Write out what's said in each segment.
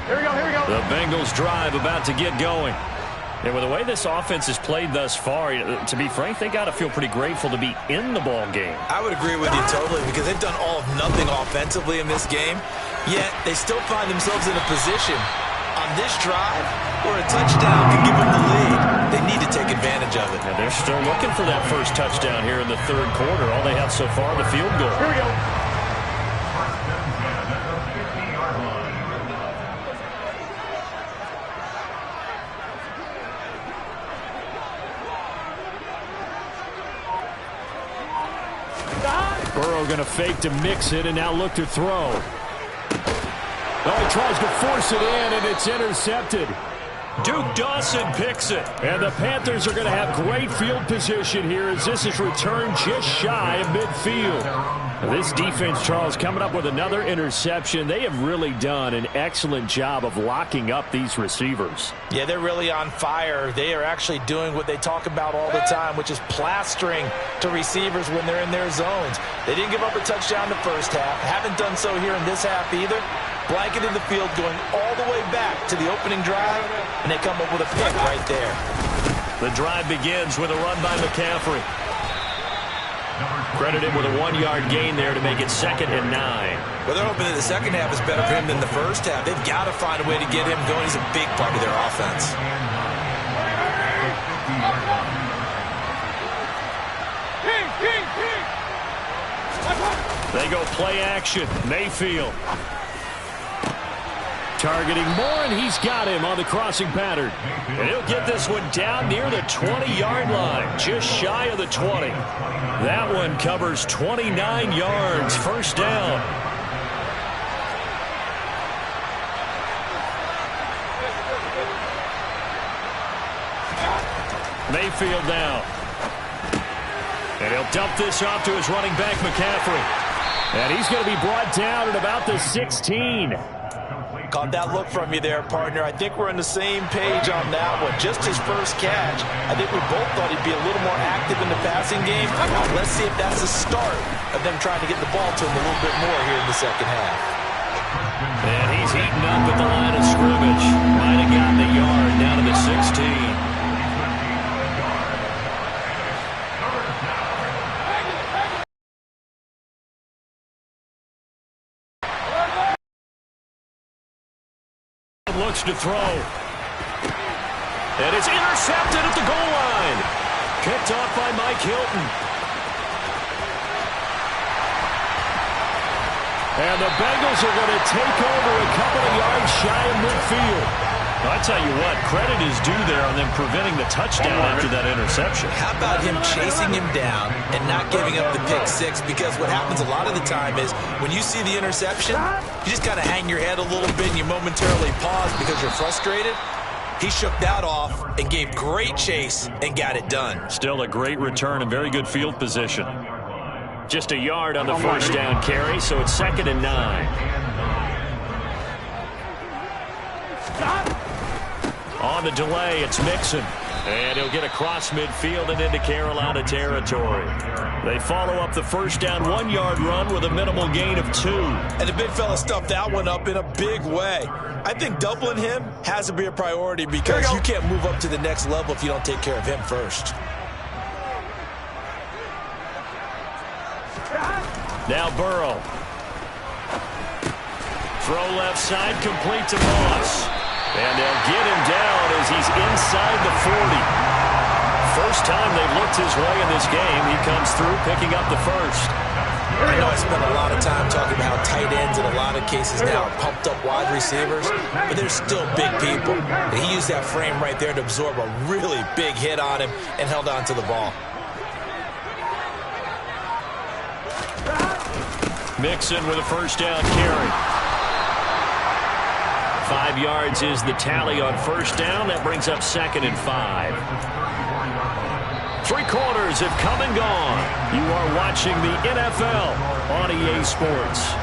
The Bengals drive about to get going. And with the way this offense has played thus far, to be frank, they got to feel pretty grateful to be in the ball game. I would agree with you totally because they've done all of nothing offensively in this game, yet they still find themselves in a position on this drive where a touchdown can give them the lead. They need to take advantage of it. And they're still looking for that first touchdown here in the third quarter. All they have so far, the field goal. Here we go. Burrow going to fake to mix it and now look to throw. Oh, he tries to force it in, and it's intercepted. Duke Dawson picks it. And the Panthers are going to have great field position here as this is returned just shy of midfield. This defense, Charles, coming up with another interception. They have really done an excellent job of locking up these receivers. Yeah, they're really on fire. They are actually doing what they talk about all the time, which is plastering to receivers when they're in their zones. They didn't give up a touchdown the first half. Haven't done so here in this half either. Blanketed the field going all the way back to the opening drive, and they come up with a pick right there. The drive begins with a run by McCaffrey. Credited with a 1-yard gain there to make it 2nd and 9. Well, they're hoping that the second half is better for him than the first half. They've got to find a way to get him going. He's a big part of their offense. They go play action. Mayfield. Targeting Moore, and he's got him on the crossing pattern. And he'll get this one down near the 20-yard line, just shy of the 20. That one covers 29 yards, first down. Mayfield now. And he'll dump this off to his running back, McCaffrey. And he's going to be brought down at about the 16. Caught that look from you there, partner. I think we're on the same page on that one. Just his first catch. I think we both thought he'd be a little more active in the passing game. Let's see if that's the start of them trying to get the ball to him a little bit more here in the second half. And he's heating up at the line of scrimmage. Might have gotten a yard down to the 16. Looks to throw. And it's intercepted at the goal line. Picked off by Mike Hilton. And the Bengals are going to take over a couple of yards shy of midfield. I'll tell you what, credit is due there on them preventing the touchdown after that interception. How about him chasing him down and not giving up the pick six? Because what happens a lot of the time is when you see the interception, you just kind of hang your head a little bit and you momentarily pause because you're frustrated. He shook that off and gave great chase and got it done. Still a great return and very good field position. Just a yard on the first down carry, so it's 2nd and 9. On the delay, it's Mixon. And he'll get across midfield and into Carolina territory. They follow up the first down 1-yard run with a minimal gain of 2. And the big fella stuffed that one up in a big way. I think doubling him has to be a priority because you can't move up to the next level if you don't take care of him first. Now Burrow. Throw left side, complete to Moss. And they'll get him down as he's inside the 40. First time they've looked his way in this game. He comes through picking up the first. I know I spent a lot of time talking about how tight ends in a lot of cases now are pumped up wide receivers, but they're still big people. And he used that frame right there to absorb a really big hit on him and held on to the ball. Mixon with a first down carry. 5 yards is the tally on first down. That brings up 2nd and 5. 3 quarters have come and gone. You are watching the NFL on EA Sports.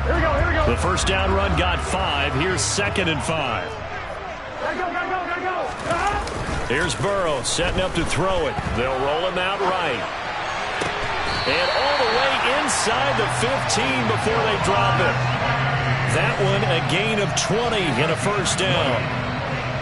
Here we go. The first down run got 5. Here's 2nd and 5. Here's Burrow setting up to throw it. They'll roll him out right. And all the way inside the 15 before they drop it. That one a gain of 20 and a first down.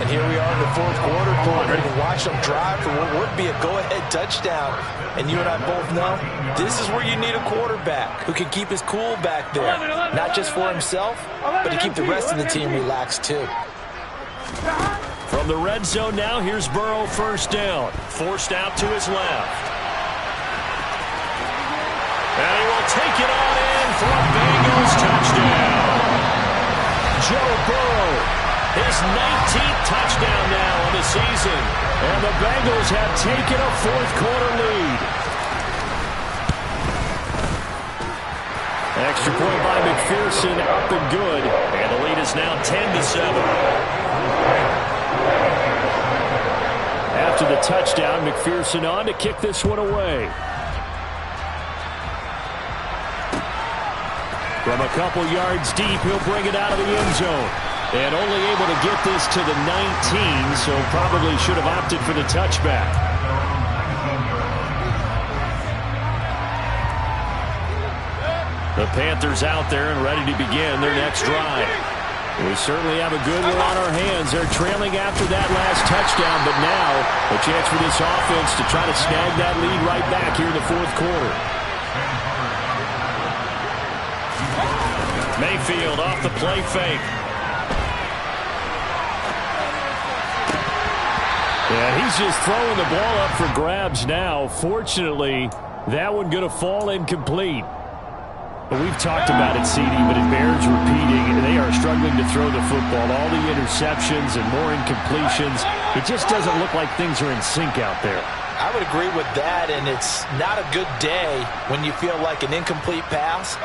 And here we are in the fourth quarter, ready to watch them drive for what would be a go-ahead touchdown. And you and I both know this is where you need a quarterback who can keep his cool back there. Not just for himself, but to keep the rest of the team relaxed too. From the red zone now, here's Burrow first down. Forced out to his left. And he will take it on in for a Bengals touchdown. Joe Burrow, his 19th touchdown now on the season. And the Bengals have taken a fourth quarter lead. Extra point by McPherson, up and good. And the lead is now 10-7. After the touchdown, McPherson on to kick this one away. From a couple yards deep, he'll bring it out of the end zone. And only able to get this to the 19, so probably should have opted for the touchback. The Panthers out there and ready to begin their next drive. We certainly have a good one on our hands. They're trailing after that last touchdown, but now a chance for this offense to try to snag that lead right back here in the fourth quarter. Mayfield off the play fake. And he's just throwing the ball up for grabs now. Fortunately, that one going to fall incomplete. But we've talked about it, CD, but it bears repeating. They are struggling to throw the football. All the interceptions and more incompletions. It just doesn't look like things are in sync out there. I would agree with that, and it's not a good day when you feel like an incomplete pass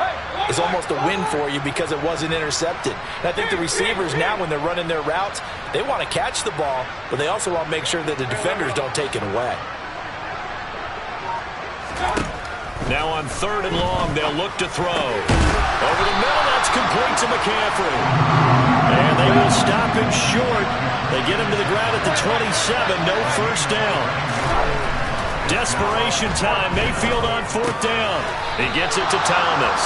is almost a win for you because it wasn't intercepted. And I think the receivers now, when they're running their routes, they want to catch the ball, but they also want to make sure that the defenders don't take it away. Now on 3rd and long, they'll look to throw. Over the middle, that's complete to McCaffrey. And they will stop him short. They get him to the ground at the 27, no first down. Desperation time, Mayfield on 4th down. He gets it to Thomas.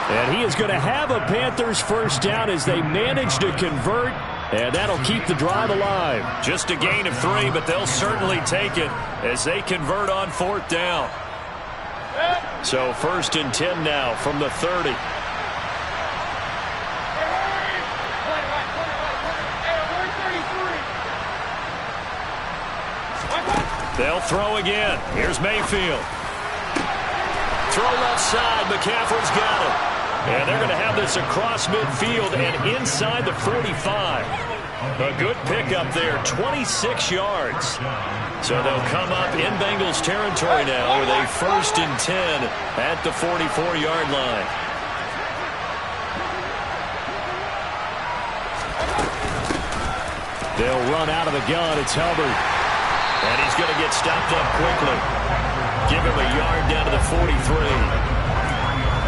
And he is going to have a Panthers first down as they manage to convert. And that'll keep the drive alive. Just a gain of 3, but they'll certainly take it as they convert on 4th down. So 1st and 10 now from the 30. They'll throw again. Here's Mayfield. Throw left side. McCaffrey's got it. And they're going to have this across midfield and inside the 45. A good pickup there, 26 yards. So they'll come up in Bengals territory now with a 1st and 10 at the 44-yard line. They'll run out of the gun. It's Hubbard. And he's going to get stopped up quickly. Give him a yard down to the 43.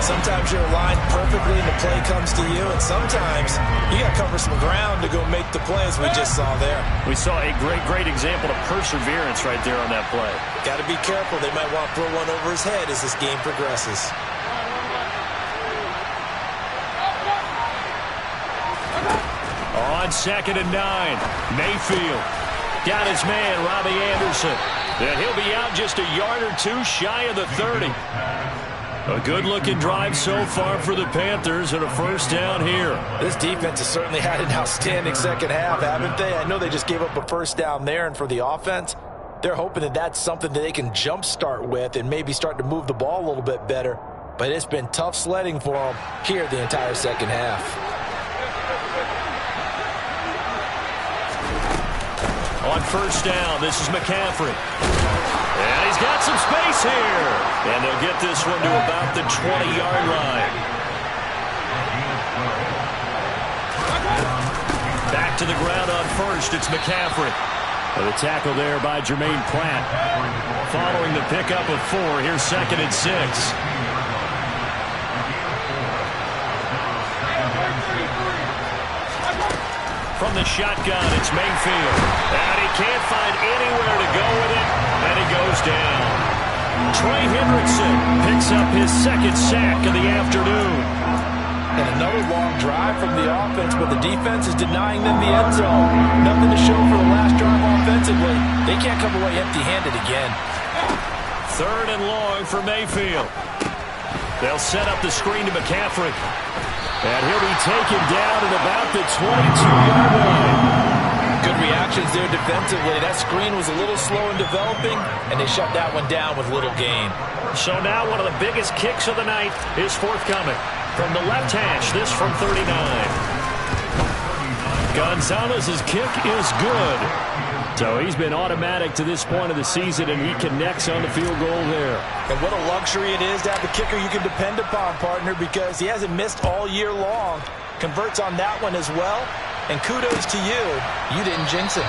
Sometimes you're aligned perfectly and the play comes to you, and sometimes you got to cover some ground to go make the play, as we just saw there. We saw a great example of perseverance right there on that play. Got to be careful. They might want to throw one over his head as this game progresses. On 2nd and 9, Mayfield got his man, Robbie Anderson. And he'll be out just a yard or 2 shy of the 30. A good-looking drive so far for the Panthers and a first down here. This defense has certainly had an outstanding second half, haven't they? I know they just gave up a first down there, and for the offense, they're hoping that that's something that they can jumpstart with and maybe start to move the ball a little bit better. But it's been tough sledding for them here the entire second half. On first down, this is McCaffrey. And he's got some space here. And they'll get this one to about the 20-yard line. Back to the ground on first, it's McCaffrey. And the tackle there by Jermaine Pratt. Following the pickup of 4, here's 2nd and 6. from the shotgun. It's Mayfield. And he can't find anywhere to go with it, and he goes down. Trey Hendrickson picks up his second sack of the afternoon. And another long drive from the offense, but the defense is denying them the end zone. Nothing to show for the last drive offensively. They can't come away empty-handed again. 3rd and long for Mayfield. They'll set up the screen to McCaffrey. And he'll be taken down at about the 22-yard line. Good reactions there defensively. That screen was a little slow in developing, and they shut that one down with little gain. So now one of the biggest kicks of the night is forthcoming. From the left hash, this from 39. Gonzalez's kick is good. So he's been automatic to this point of the season, and he connects on the field goal there. And what a luxury it is to have a kicker you can depend upon, partner, because he hasn't missed all year long. Converts on that one as well. And kudos to you. You didn't jinx him.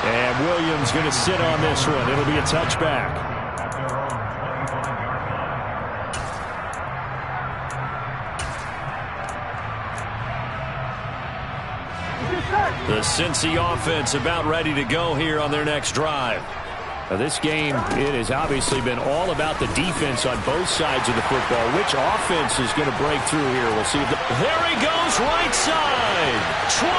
And Williams going to sit on this one. It'll be a touchback. The Cincy offense about ready to go here on their next drive. Now this game, it has obviously been all about the defense on both sides of the football. Which offense is going to break through here? We'll see. There he goes, right side. 20.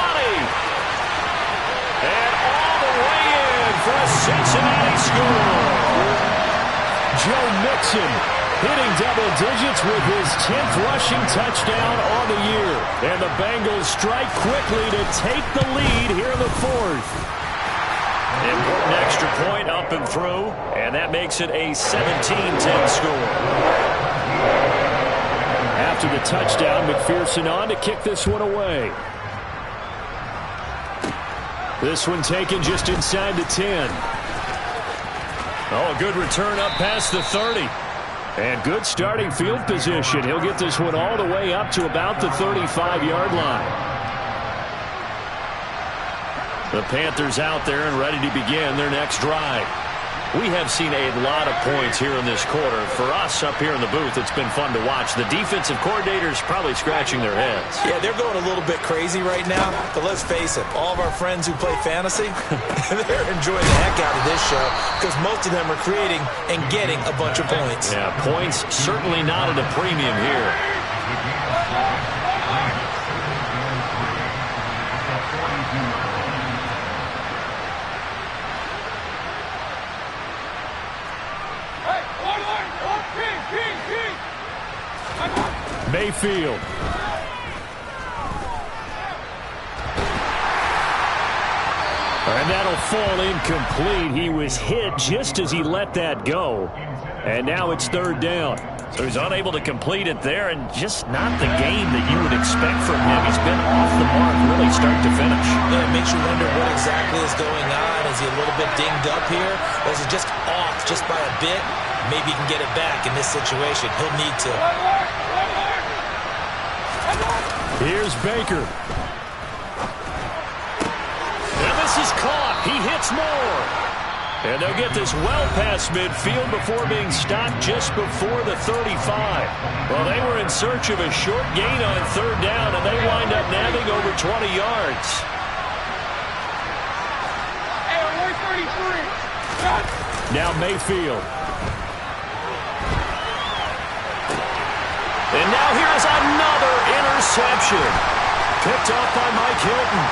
And all the way in for a Cincinnati score. Joe Mixon hitting double digits with his 10th rushing touchdown on the year. And the Bengals strike quickly to take the lead here in the 4th. Important extra point up and through, and that makes it a 17-10 score. After the touchdown, McPherson on to kick this one away. This one taken just inside the 10. Oh, a good return up past the 30. And good starting field position. He'll get this one all the way up to about the 35-yard line. The Panthers out there and ready to begin their next drive. We have seen a lot of points here in this quarter. For us up here in the booth, it's been fun to watch. The defensive coordinators probably scratching their heads. Yeah, they're going a little bit crazy right now. But let's face it, all of our friends who play fantasy, they're enjoying the heck out of this show because most of them are creating and getting a bunch of points. Yeah, points certainly not at a premium here. Mayfield. And that'll fall incomplete. He was hit just as he let that go. And now it's 3rd down. So he's unable to complete it there, and just not the game that you would expect from him. He's been off the mark really start to finish. Yeah, it makes you wonder what exactly is going on. Is he a little bit dinged up here? Or is he just off just by a bit? Maybe he can get it back in this situation. He'll need to. Here's Baker. And this is caught. He hits more. And they'll get this well past midfield before being stopped just before the 35. Well, they were in search of a short gain on 3rd down, and they wind up nabbing over 20 yards. Now Mayfield. And now here's another interception. Picked off by Mike Hilton.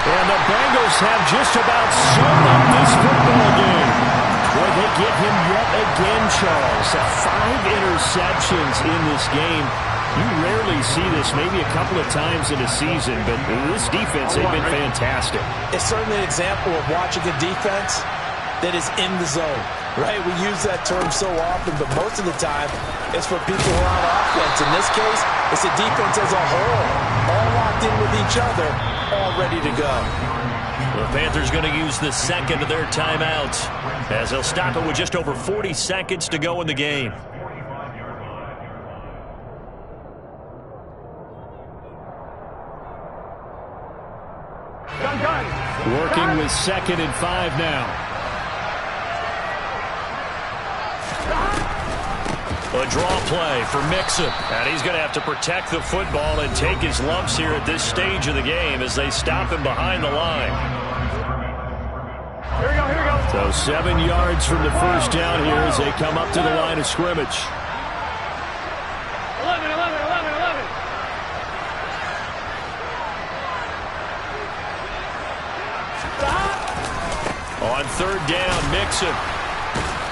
And the Bengals have just about sewn up this football game. Boy, they get him yet again, Charles. 5 interceptions in this game. You rarely see this, maybe a couple of times in a season, but this defense, they've been fantastic. It's certainly an example of watching a defense that is in the zone, right? We use that term so often, but most of the time, it's for people who are on offense. In this case, it's a defense as a whole, all locked in with each other, all ready to go. The Panthers going to use the second of their timeouts as they'll stop it with just over 40 seconds to go in the game. Working with 2nd and 5 now. A draw play for Mixon. And he's going to have to protect the football and take his lumps here at this stage of the game as they stop him behind the line. Here we go. So 7 yards from the first down here as they come up to the line of scrimmage. 11. On third down, Mixon.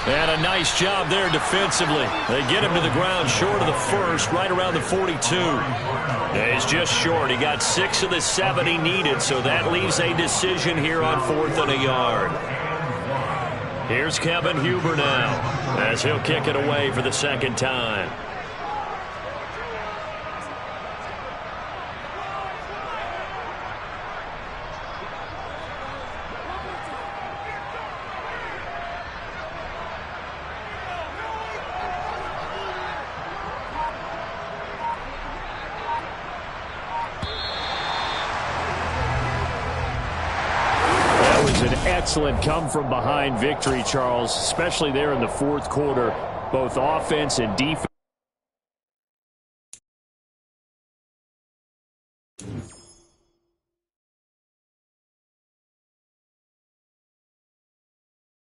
And a nice job there defensively. They get him to the ground short of the first, right around the 42. Yeah, he's just short. He got 6 of the 7 he needed, so that leaves a decision here on 4th and a yard. Here's Kevin Huber now as he'll kick it away for the second time. Excellent come-from-behind victory, Charles, especially there in the fourth quarter. Both offense and defense.